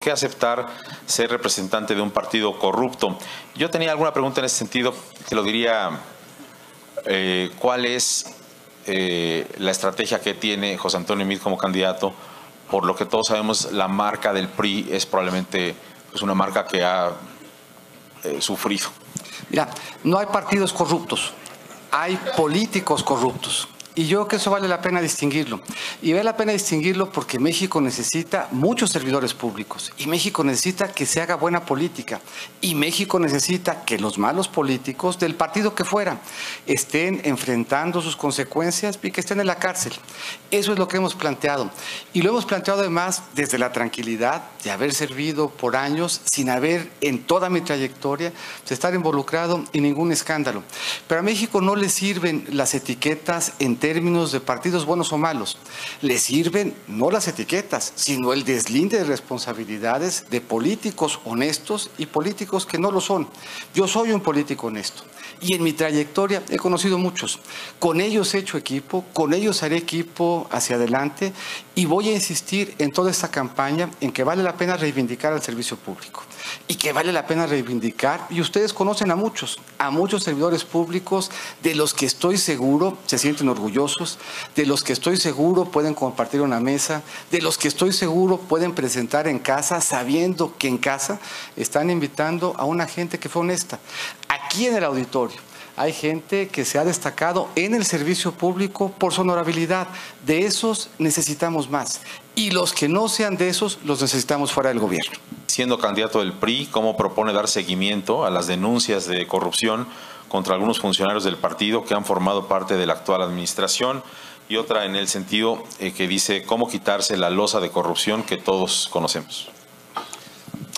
que aceptar ser representante de un partido corrupto. Yo tenía alguna pregunta en ese sentido, te lo diría, ¿cuál es la estrategia que tiene José Antonio Meade como candidato? Por lo que todos sabemos, la marca del PRI es probablemente una marca que ha sufrido. Mira, no hay partidos corruptos, hay políticos corruptos. Y yo creo que eso vale la pena distinguirlo. Y vale la pena distinguirlo porque México necesita muchos servidores públicos. Y México necesita que se haga buena política. Y México necesita que los malos políticos, del partido que fuera, estén enfrentando sus consecuencias y que estén en la cárcel. Eso es lo que hemos planteado. Y lo hemos planteado además desde la tranquilidad de haber servido por años sin haber en toda mi trayectoria de estar involucrado en ningún escándalo. Pero a México no le sirven las etiquetas en términos de partidos buenos o malos. Le sirven no las etiquetas, sino el deslinde de responsabilidades de políticos honestos y políticos que no lo son. Yo soy un político honesto y en mi trayectoria he conocido muchos. Con ellos he hecho equipo, con ellos haré equipo hacia adelante y voy a insistir en toda esta campaña en que vale la pena reivindicar al servicio público y que vale la pena reivindicar, y ustedes conocen a muchos servidores públicos de los que estoy seguro se sienten orgullosos, de los que estoy seguro pueden compartir una mesa, de los que estoy seguro pueden presentar en casa sabiendo que en casa están invitando a una gente que fue honesta. Aquí en el auditorio hay gente que se ha destacado en el servicio público por su honorabilidad. De esos necesitamos más. Y los que no sean de esos, los necesitamos fuera del gobierno. Siendo candidato del PRI, ¿cómo propone dar seguimiento a las denuncias de corrupción contra algunos funcionarios del partido que han formado parte de la actual administración? Y otra en el sentido que dice, ¿cómo quitarse la losa de corrupción que todos conocemos?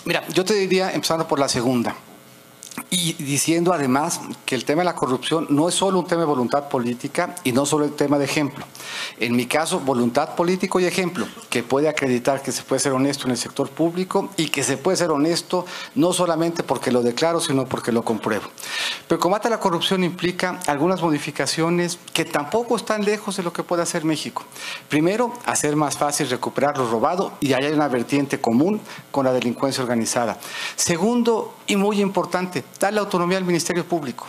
Mira, yo te diría, empezando por la segunda, y diciendo además que el tema de la corrupción no es solo un tema de voluntad política y no solo el tema de ejemplo. En mi caso, voluntad político y ejemplo, que puede acreditar que se puede ser honesto en el sector público y que se puede ser honesto no solamente porque lo declaro, sino porque lo compruebo. Pero combate a la corrupción implica algunas modificaciones que tampoco están lejos de lo que puede hacer México. Primero, hacer más fácil recuperar lo robado, y ahí hay una vertiente común con la delincuencia organizada. Segundo, y muy importante, darle autonomía al Ministerio Público.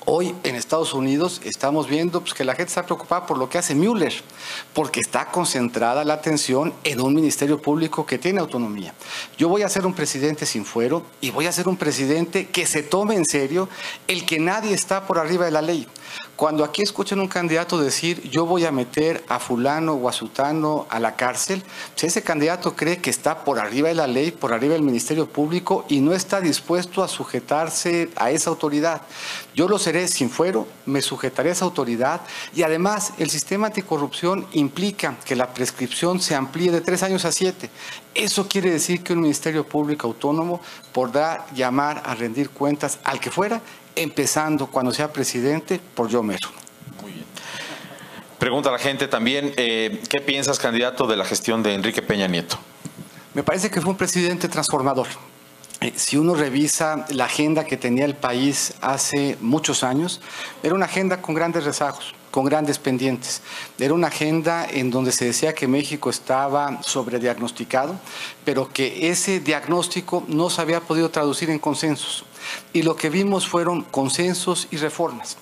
Hoy en Estados Unidos estamos viendo que la gente está preocupada por lo que hace Mueller, porque está concentrada la atención en un Ministerio Público que tiene autonomía. Yo voy a ser un presidente sin fuero y voy a ser un presidente que se tome en serio el que nadie está por arriba de la ley. Cuando aquí escuchan un candidato decir yo voy a meter a fulano o a sutano a la cárcel, si ese candidato cree que está por arriba de la ley, por arriba del Ministerio Público y no está dispuesto a sujetarse a esa autoridad. Yo lo seré sin fuero, me sujetaré a esa autoridad y además el sistema anticorrupción implica que la prescripción se amplíe de 3 años a 7. Eso quiere decir que un Ministerio Público autónomo podrá llamar a rendir cuentas al que fuera, empezando cuando sea presidente por yo mero. Muy bien. Pregunta a la gente también, ¿qué piensas, candidato, de la gestión de Enrique Peña Nieto? Me parece que fue un presidente transformador. Si uno revisa la agenda que tenía el país hace muchos años, era una agenda con grandes rezagos, con grandes pendientes. Era una agenda en donde se decía que México estaba sobrediagnosticado, pero que ese diagnóstico no se había podido traducir en consensos. Y lo que vimos fueron consensos y reformas.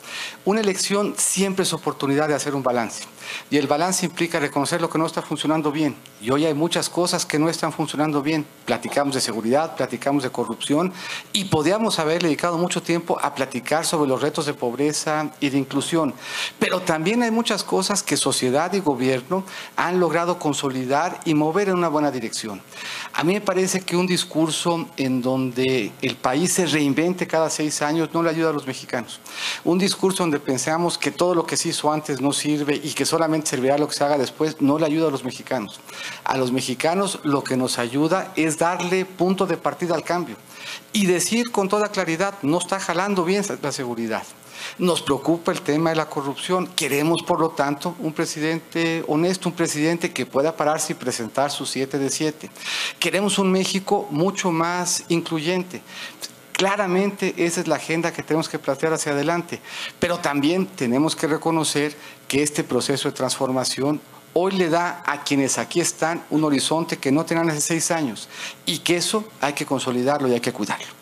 Una elección siempre es oportunidad de hacer un balance. Y el balance implica reconocer lo que no está funcionando bien. Y hoy hay muchas cosas que no están funcionando bien. Platicamos de seguridad, platicamos de corrupción y podíamos haber dedicado mucho tiempo a platicar sobre los retos de pobreza y de inclusión. Pero también hay muchas cosas que sociedad y gobierno han logrado consolidar y mover en una buena dirección. A mí me parece que un discurso en donde el país se reinvente cada 6 años no le ayuda a los mexicanos. Un discurso donde pensamos que todo lo que se hizo antes no sirve y que solamente servirá lo que se haga después no le ayuda a los mexicanos. A los mexicanos lo que nos ayuda es darle punto de partida al cambio y decir con toda claridad, no está jalando bien la seguridad. Nos preocupa el tema de la corrupción. Queremos, por lo tanto, un presidente honesto, un presidente que pueda pararse y presentar sus 7 de 7. Queremos un México mucho más incluyente. Claramente esa es la agenda que tenemos que plantear hacia adelante, pero también tenemos que reconocer que este proceso de transformación hoy le da a quienes aquí están un horizonte que no tenían hace 6 años y que eso hay que consolidarlo y hay que cuidarlo.